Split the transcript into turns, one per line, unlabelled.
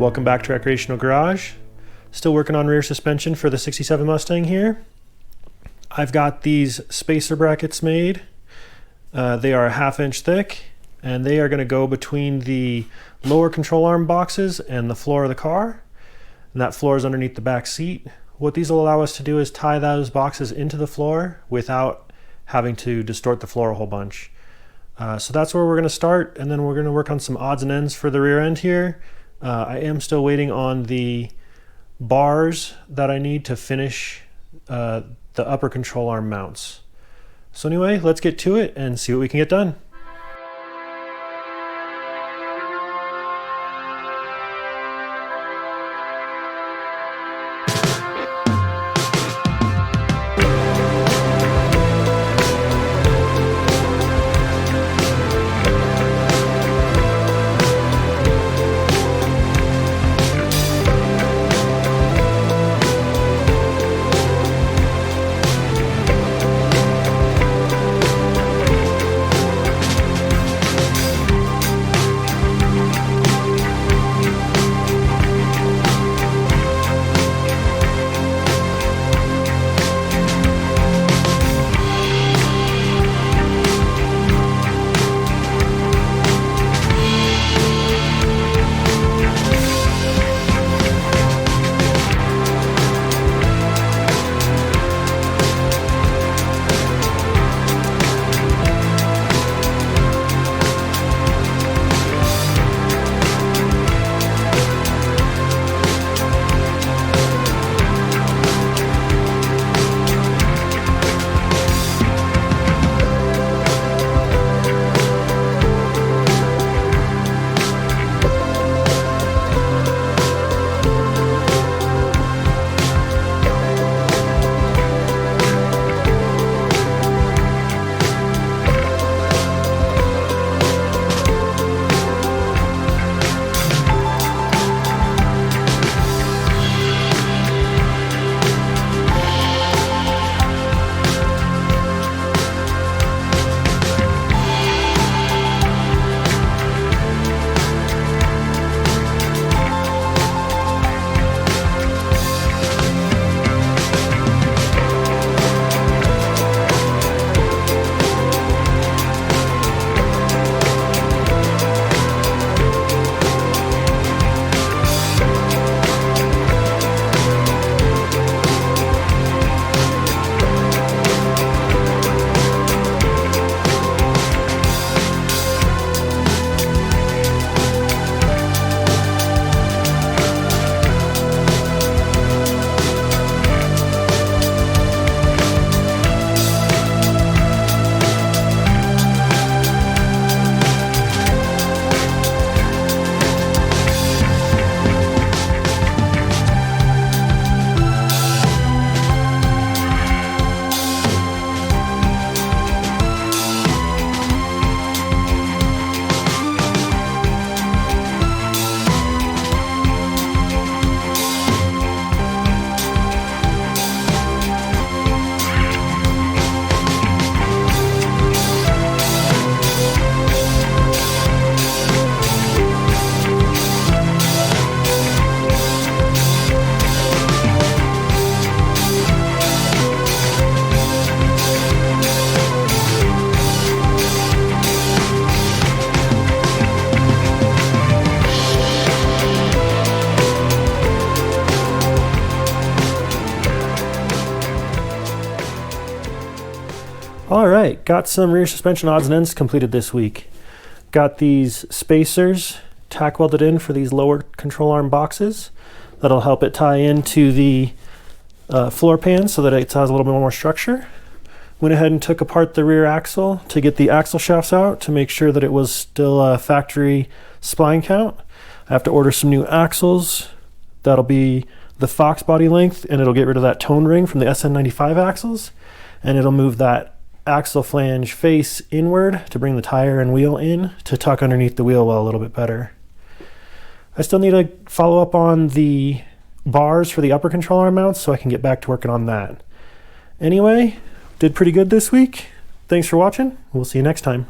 Welcome back to Recreational Garage. Still working on rear suspension for the 67 Mustang here. I've got these spacer brackets made. They are a 1/2 inch thick and they are going to go between the lower control arm boxes and the floor of the car. And that floor is underneath the back seat. What these will allow us to do is tie those boxes into the floor without having to distort the floor a whole bunch. So that's where we're going to start, and then we're going to work on some odds and ends for the rear end here. I am still waiting on the bars that I need to finish the upper control arm mounts. So anyway, let's get to it and see what we can get done. All right, got some rear suspension odds and ends completed this week. Got these spacers tack welded in for these lower control arm boxes. That'll help it tie into the floor pan so that it has a little bit more structure. Went ahead and took apart the rear axle to get the axle shafts out to make sure that it was still a factory spline count. I have to order some new axles. That'll be the Fox body length, and it'll get rid of that tone ring from the SN95 axles, and it'll move that axle flange face inward to bring the tire and wheel in to tuck underneath the wheel well a little bit better. I still need to follow up on the bars for the upper control arm mounts so I can get back to working on that. Anyway, did pretty good this week. Thanks for watching. We'll see you next time.